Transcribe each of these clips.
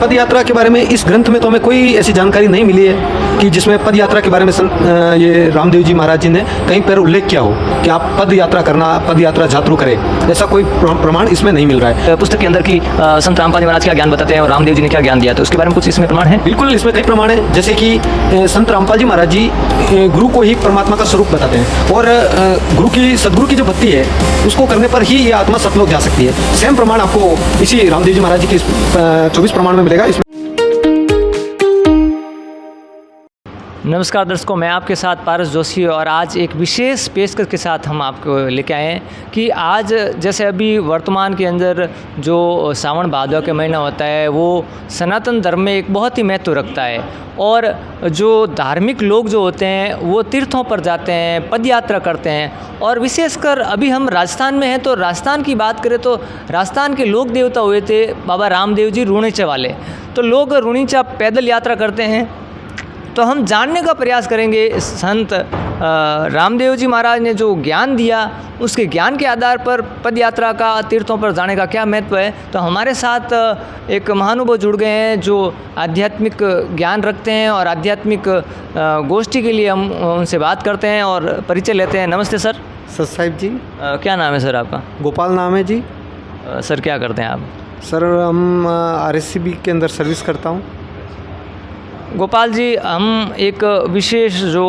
पद यात्रा के बारे में इस ग्रंथ में तो हमें कोई ऐसी जानकारी नहीं मिली है कि जिसमें पद यात्रा के बारे में ये रामदेव जी महाराज जी ने कहीं पर उल्लेख किया हो कि आप पद यात्रा करना, पद यात्रा जातरू करें, ऐसा कोई प्रमाण इसमें नहीं मिल रहा है। पुस्तक के अंदर की संत रामपाल जी महाराज क्या ज्ञान बताते हैं और रामदेव जी ने क्या ज्ञान दिया, तो उसके बारे में कुछ इसमें प्रमाण है? बिल्कुल, इसमें कई प्रमाण है। जैसे कि संत रामपाल जी महाराज जी गुरु को ही परमात्मा का स्वरूप बताते हैं और सदगुरु की जो भक्ति है उसको करने पर ही ये आत्मा सतलोक जा सकती है। सेम प्रमाण आपको इसी रामदेव जी महाराज जी के 24 प्रमाण में मिलेगा। नमस्कार दर्शकों, मैं आपके साथ पारस जोशी और आज एक विशेष पेशकश के साथ हम आपको लेके आए हैं कि आज जैसे अभी वर्तमान के अंदर जो सावन भादों का महीना होता है वो सनातन धर्म में एक बहुत ही महत्व रखता है और जो धार्मिक लोग जो होते हैं वो तीर्थों पर जाते हैं, पद यात्रा करते हैं। और विशेषकर अभी हम राजस्थान में हैं तो राजस्थान की बात करें तो राजस्थान के लोक देवता हुए थे बाबा रामदेव जी रूणीचा वाले। तो लोग रूणीचा पैदल यात्रा करते हैं। तो हम जानने का प्रयास करेंगे संत रामदेव जी महाराज ने जो ज्ञान दिया उसके ज्ञान के आधार पर पद यात्रा का, तीर्थों पर जाने का क्या महत्व है। तो हमारे साथ एक महानुभाव जुड़ गए हैं जो आध्यात्मिक ज्ञान रखते हैं और आध्यात्मिक गोष्ठी के लिए हम उनसे बात करते हैं और परिचय लेते हैं। नमस्ते सर। सत साहिब जी। क्या नाम है सर आपका? गोपाल नाम है जी। सर क्या करते हैं आप? सर हम RSCB के अंदर सर्विस करता हूँ। गोपाल जी, हम एक विशेष जो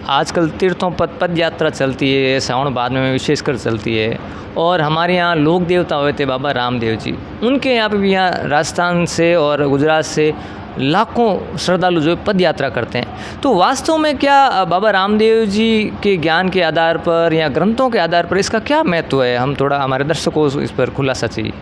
आजकल तीर्थों पर पद यात्रा चलती है, सावन बाद में विशेषकर चलती है और हमारे यहाँ लोक देवता हुए थे बाबा रामदेव जी, उनके यहाँ पे भी यहाँ राजस्थान से और गुजरात से लाखों श्रद्धालु जो पद यात्रा करते हैं। तो वास्तव में क्या बाबा रामदेव जी के ज्ञान के आधार पर या ग्रंथों के आधार पर इसका क्या महत्व है? हम थोड़ा हमारे दर्शकों को इस पर खुलासा चाहिए।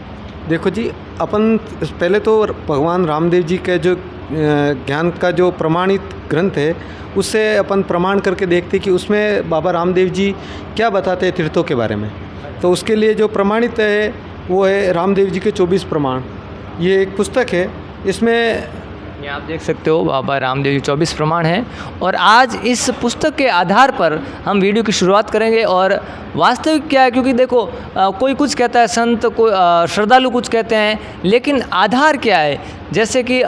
देखो जी, अपन पहले तो भगवान रामदेव जी के जो ज्ञान का जो प्रमाणित ग्रंथ है उससे अपन प्रमाण करके देखते कि उसमें बाबा रामदेव जी क्या बताते हैं तीर्थों के बारे में। तो उसके लिए जो प्रमाणित है वो है रामदेव जी के 24 प्रमाण। ये एक पुस्तक है, इसमें ये आप देख सकते हो बाबा रामदेव जी 24 प्रमाण है। और आज इस पुस्तक के आधार पर हम वीडियो की शुरुआत करेंगे। और वास्तविक क्या है, क्योंकि देखो कोई कुछ कहता है संत, कोई श्रद्धालु कुछ कहते हैं, लेकिन आधार क्या है? जैसे कि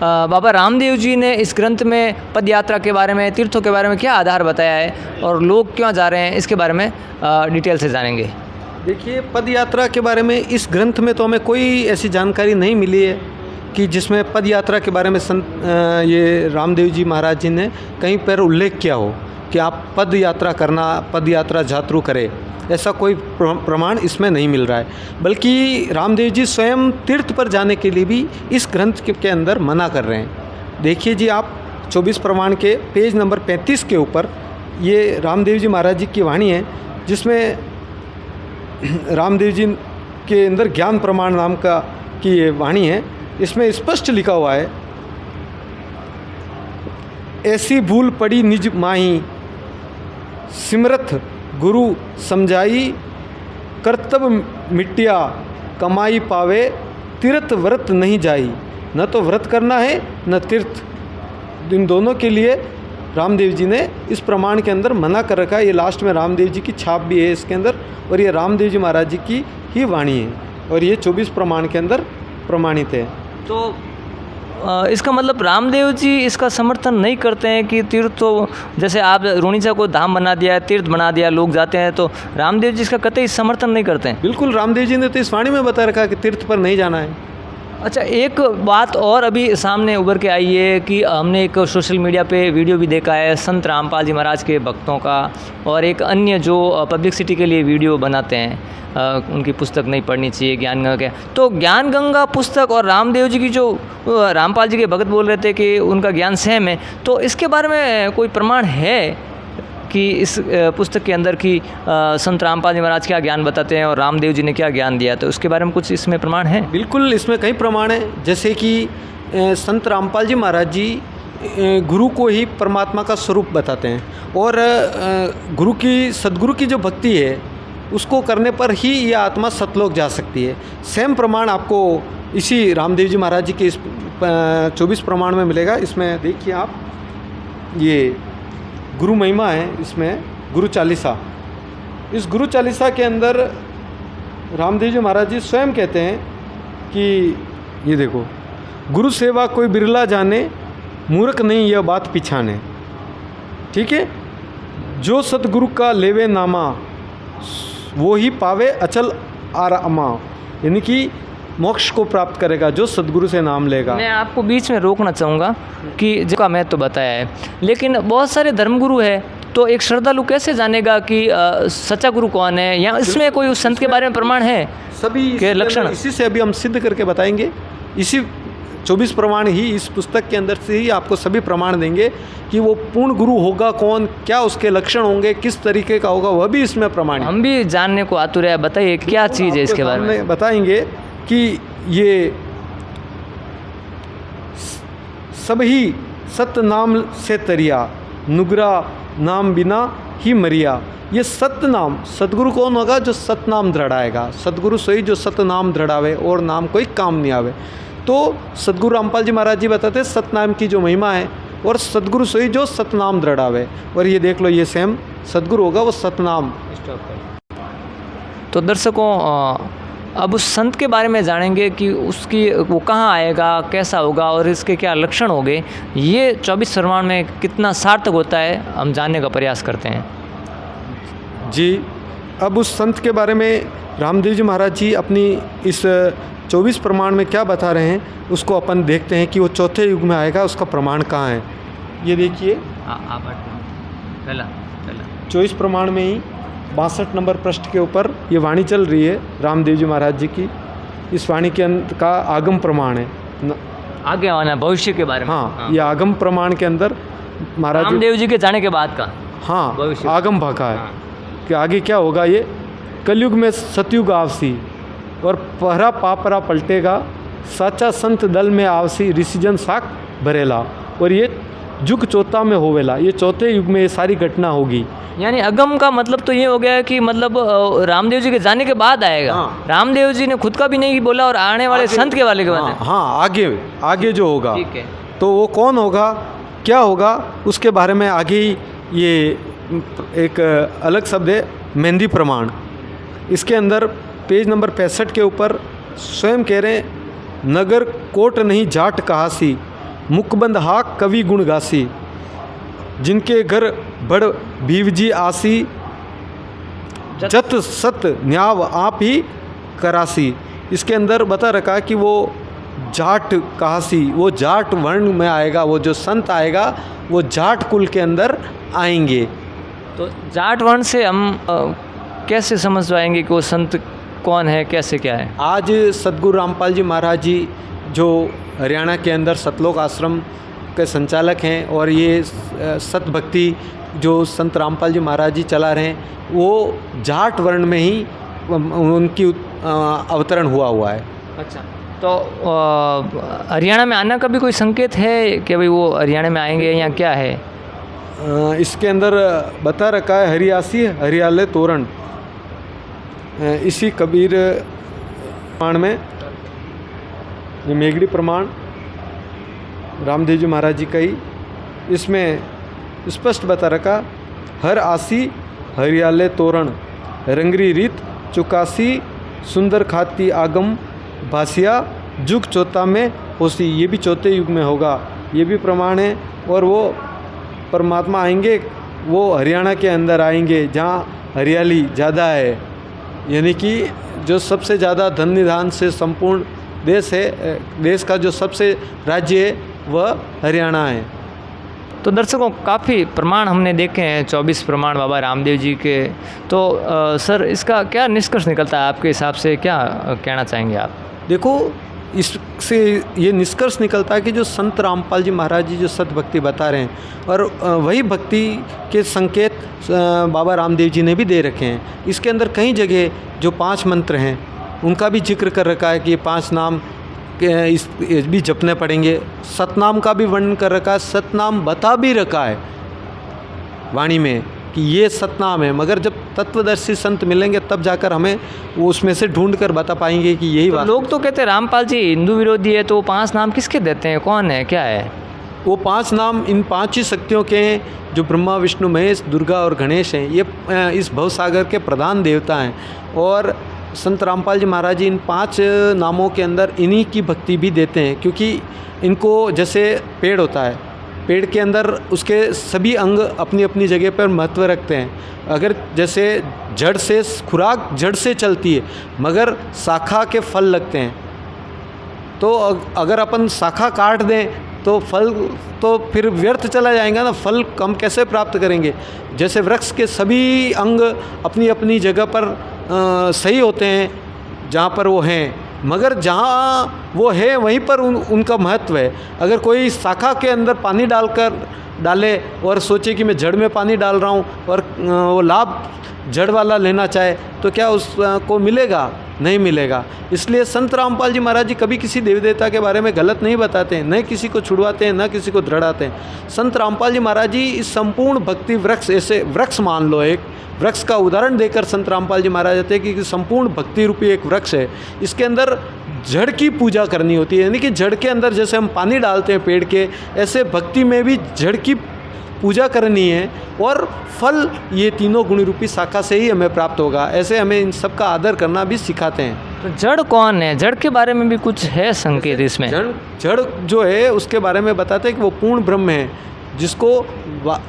बाबा रामदेव जी ने इस ग्रंथ में पद यात्रा के बारे में, तीर्थों के बारे में क्या आधार बताया है और लोग क्यों जा रहे हैं, इसके बारे में डिटेल से जानेंगे। देखिए, पद यात्रा के बारे में इस ग्रंथ में तो हमें कोई ऐसी जानकारी नहीं मिली है कि जिसमें पद यात्रा के बारे में ये रामदेव जी महाराज जी ने कहीं पर उल्लेख किया हो कि आप पद यात्रा करना, पद यात्रा जातरू करें, ऐसा कोई प्रमाण इसमें नहीं मिल रहा है। बल्कि रामदेव जी स्वयं तीर्थ पर जाने के लिए भी इस ग्रंथ के अंदर मना कर रहे हैं। देखिए जी, आप 24 प्रमाण के पेज नंबर 35 के ऊपर ये रामदेव जी महाराज जी की वाणी है, जिसमें रामदेव जी के अंदर ज्ञान प्रमाण नाम का की ये वाणी है। इसमें स्पष्ट लिखा हुआ है, ऐसी भूल पड़ी निज माही, सिमरथ गुरु समझाई, कर्तव्य मिट्टिया कमाई पावे, तीर्थ व्रत नहीं जाई। न तो व्रत करना है न तीर्थ, इन दोनों के लिए रामदेव जी ने इस प्रमाण के अंदर मना कर रखा है। ये लास्ट में रामदेव जी की छाप भी है इसके अंदर और ये रामदेव जी महाराज जी की ही वाणी है और ये 24 प्रमाण के अंदर प्रमाणित है। तो इसका मतलब रामदेव जी इसका समर्थन नहीं करते हैं कि तीर्थ, तो जैसे आप रूणीचा को धाम बना दिया, तीर्थ बना दिया, लोग जाते हैं, तो रामदेव जी इसका कतई समर्थन नहीं करते हैं? बिल्कुल, रामदेव जी ने तो इस वाणी में बता रखा है कि तीर्थ पर नहीं जाना है। अच्छा, एक बात और अभी सामने उभर के आई है कि हमने एक सोशल मीडिया पे वीडियो भी देखा है संत रामपाल जी महाराज के भक्तों का और एक अन्य जो पब्लिसिटी के लिए वीडियो बनाते हैं, उनकी पुस्तक नहीं पढ़नी चाहिए, ज्ञान गंगा के। तो ज्ञान गंगा पुस्तक और रामदेव जी की जो रामपाल जी के भगत बोल रहे थे कि उनका ज्ञान सेम है, तो इसके बारे में कोई प्रमाण है कि इस पुस्तक के अंदर की संत रामपाल जी महाराज क्या ज्ञान बताते हैं और रामदेव जी ने क्या ज्ञान दिया, तो उसके बारे में कुछ इसमें प्रमाण है? बिल्कुल, इसमें कई प्रमाण है। जैसे कि संत रामपाल जी महाराज जी गुरु को ही परमात्मा का स्वरूप बताते हैं और सदगुरु की जो भक्ति है उसको करने पर ही यह आत्मा सतलोक जा सकती है। सेम प्रमाण आपको इसी रामदेव जी महाराज जी के इस 24 प्रमाण में मिलेगा। इसमें देखिए आप, ये गुरु महिमा है, इसमें गुरु चालीसा। इस गुरु चालीसा के अंदर रामदेव जी महाराज जी स्वयं कहते हैं कि ये देखो, गुरु सेवा कोई बिरला जाने, मूर्ख नहीं यह बात पिछाने। ठीक है, जो सतगुरु का लेवे नामा, वो ही पावे अचल आरामा, यानी कि मोक्ष को प्राप्त करेगा जो सतगुरु से नाम लेगा। मैं आपको बीच में रोकना चाहूँगा कि जिसका मैं तो बताया है, लेकिन बहुत सारे धर्मगुरु है, तो एक श्रद्धालु कैसे जानेगा कि सच्चा गुरु कौन है, या इसमें कोई उस संत के बारे में प्रमाण है? सभी के लक्षण इसी से अभी हम सिद्ध करके बताएंगे। इसी 24 प्रमाण ही इस पुस्तक के अंदर से ही आपको सभी प्रमाण देंगे कि वो पूर्ण गुरु होगा कौन, क्या उसके लक्षण होंगे, किस तरीके का होगा, वह भी इसमें प्रमाण है। हम भी जानने को आतुर है, बताइए क्या चीज़ है इसके बारे में? बताएंगे कि ये सभी सत नाम से तरिया, नुगरा नाम बिना ही मरिया। ये सत्य नाम, सतगुरु कौन होगा? जो सत नाम दृढ़ाएगा। सतगुरु सोई जो सत नाम दृढ़ावे, और नाम कोई काम नहीं आवे। तो सतगुरु रामपाल जी महाराज जी बताते सतनाम की जो महिमा है, और सतगुरु सोई जो सतनाम दृढ़ावे। और ये देख लो, ये सेम सतगुरु होगा वो सतनाम। तो दर्शकों, अब उस संत के बारे में जानेंगे कि उसकी वो कहाँ आएगा, कैसा होगा और इसके क्या लक्षण होंगे। ये 24 प्रमाण में कितना सार्थक होता है, हम जानने का प्रयास करते हैं। जी, अब उस संत के बारे में रामदेव जी महाराज जी अपनी इस 24 प्रमाण में क्या बता रहे हैं, उसको अपन देखते हैं कि वो चौथे युग में आएगा, उसका प्रमाण कहाँ है। ये देखिए, 24 प्रमाण में ही 62 नंबर पृष्ठ के ऊपर ये वाणी चल रही है रामदेव जी महाराज जी की। इस वाणी के अंत का आगम प्रमाण है, आगे आना भविष्य के बारे में। हाँ, ये आगम प्रमाण के अंदर महाराज रामदेव जी के जाने के बाद का, हाँ, भविष्य आगम भाका है। हाँ। कि आगे क्या होगा। ये कलयुग में सतयुग आवसी, और पहरा पापरा पलटेगा, साचा संत दल में आवसी, ऋषिजन साख भरेला। और ये जुग चौथा में होवेला, ये चौथे युग में ये सारी घटना होगी। यानी अगम का मतलब तो ये हो गया कि मतलब रामदेव जी के जाने के बाद आएगा। हाँ। रामदेव जी ने खुद का भी नहीं बोला, और आने वाले संत के वाले के बारे में। हाँ, आगे जो होगा, ठीक है। तो वो कौन होगा, क्या होगा, उसके बारे में आगे ही ये एक अलग शब्द है, मेहंदी प्रमाण। इसके अंदर पेज नंबर 65 के ऊपर स्वयं कह रहे हैं, नगर कोट नहीं जाट कहासी, मुकबंद हाक कवि गुण गासी, जिनके घर बड़ भीवजी आसी, जत सत न्याव आप ही करासी। इसके अंदर बता रखा कि वो जाट कहासी, वो जाट वर्ण में आएगा। वो जो संत आएगा वो जाट कुल के अंदर आएंगे। तो जाट वर्ण से हम कैसे समझ पाएंगे कि वो संत कौन है, कैसे क्या है? आज सतगुरु रामपाल जी महाराज जी जो हरियाणा के अंदर सतलोक आश्रम के संचालक हैं, और ये सत भक्ति जो संत रामपाल जी महाराज जी चला रहे हैं, वो जाट वर्ण में ही उनकी अवतरण हुआ है। अच्छा, तो हरियाणा में आना का भी कोई संकेत है कि भाई वो हरियाणा में आएंगे या क्या है? इसके अंदर बता रखा है, हरियासी हरियाले तोरण। इसी कबीर प्रमाण में, ये मेघड़ी प्रमाण रामदेव जी महाराज जी का ही, इसमें स्पष्ट बता रखा, हर आसी हरियाले तोरण, रंगरी रीत चुकासी, सुंदर खाती आगम भासिया, जुग चौथा में होसी। ये भी चौथे युग में होगा, ये भी प्रमाण है। और वो परमात्मा आएंगे, वो हरियाणा के अंदर आएंगे जहाँ हरियाली ज़्यादा है, यानी कि जो सबसे ज़्यादा धन निधान से संपूर्ण देश है, देश का जो सबसे राज्य है वह हरियाणा है। तो दर्शकों, काफ़ी प्रमाण हमने देखे हैं, 24 प्रमाण बाबा रामदेव जी के। तो सर, इसका क्या निष्कर्ष निकलता है आपके हिसाब से, क्या कहना चाहेंगे आप? देखो, इससे ये निष्कर्ष निकलता है कि जो संत रामपाल जी महाराज जी जो सत भक्ति बता रहे हैं, और वही भक्ति के संकेत बाबा रामदेव जी ने भी दे रखे हैं। इसके अंदर कई जगह जो 5 मंत्र हैं उनका भी जिक्र कर रखा है कि ये 5 नाम इस भी जपने पड़ेंगे। सतनाम का भी वर्णन कर रखा है, सतनाम बता भी रखा है वाणी में कि ये सतनाम है। मगर जब तत्वदर्शी संत मिलेंगे तब जाकर हमें वो उसमें से ढूंढ कर बता पाएंगे कि यही बात। लोग तो कहते हैं रामपाल जी हिंदू विरोधी है, तो 5 नाम किसके देते हैं, कौन है, क्या है? वो 5 नाम इन 5 ही शक्तियों के हैं, जो ब्रह्मा विष्णु महेश दुर्गा और गणेश हैं। ये इस भवसागर के प्रधान देवता हैं। और संत रामपाल जी महाराज जी इन 5 नामों के अंदर इन्हीं की भक्ति भी देते हैं, क्योंकि इनको जैसे पेड़ होता है, पेड़ के अंदर उसके सभी अंग अपनी अपनी जगह पर महत्व रखते हैं। अगर जैसे जड़ से खुराक जड़ से चलती है, मगर शाखा के फल लगते हैं, तो अगर अपन शाखा काट दें तो फल तो फिर व्यर्थ चला जाएगा ना, फल हम कैसे प्राप्त करेंगे। जैसे वृक्ष के सभी अंग अपनी अपनी जगह पर सही होते हैं जहाँ पर वो हैं, मगर जहाँ वो है वहीं पर उनका महत्व है। अगर कोई शाखा के अंदर पानी डाले और सोचे कि मैं जड़ में पानी डाल रहा हूँ और वो लाभ जड़ वाला लेना चाहे, तो क्या उसको मिलेगा? नहीं मिलेगा। इसलिए संत रामपाल जी महाराज जी कभी किसी देवी देवता के बारे में गलत नहीं बताते हैं, न किसी को छुड़वाते हैं, न किसी को दृढ़ाते हैं। संत रामपाल जी महाराज जी इस संपूर्ण भक्ति वृक्ष, ऐसे वृक्ष मान लो, एक वृक्ष का उदाहरण देकर संत रामपाल जी महाराज कहते हैं कि संपूर्ण भक्ति रूपी एक वृक्ष है, इसके अंदर जड़ की पूजा करनी होती है। यानी कि जड़ के अंदर जैसे हम पानी डालते हैं पेड़ के, ऐसे भक्ति में भी जड़ की पूजा करनी है और फल ये तीनों गुण रूपी शाखा से ही हमें प्राप्त होगा। ऐसे हमें इन सब का आदर करना भी सिखाते हैं। तो जड़ कौन है? जड़ के बारे में भी कुछ है संकेत इसमें? जड़ जो है उसके बारे में बताते हैं कि वो पूर्ण ब्रह्म है, जिसको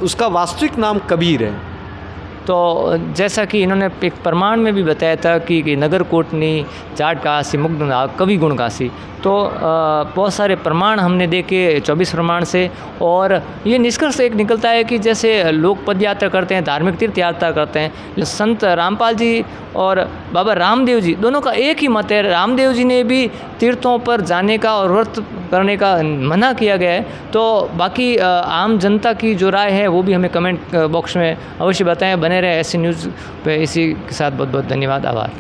उसका वास्तविक नाम कबीर है। तो जैसा कि इन्होंने एक प्रमाण में भी बताया था कि नगर कोटनी जाट काशी मुग्ध कवि गुण काशी, तो बहुत सारे प्रमाण हमने देखे 24 प्रमाण से, और ये निष्कर्ष एक निकलता है कि जैसे लोग पद यात्रा करते हैं, धार्मिक तीर्थ यात्रा करते हैं, संत रामपाल जी और बाबा रामदेव जी दोनों का एक ही मत है। रामदेव जी ने भी तीर्थों पर जाने का और व्रत करने का मना किया गया है। तो बाकी आम जनता की जो राय है वो भी हमें कमेंट बॉक्स में अवश्य बताएं। बने रहे ऐसी न्यूज़ पे। इसी के साथ बहुत बहुत धन्यवाद, आभार।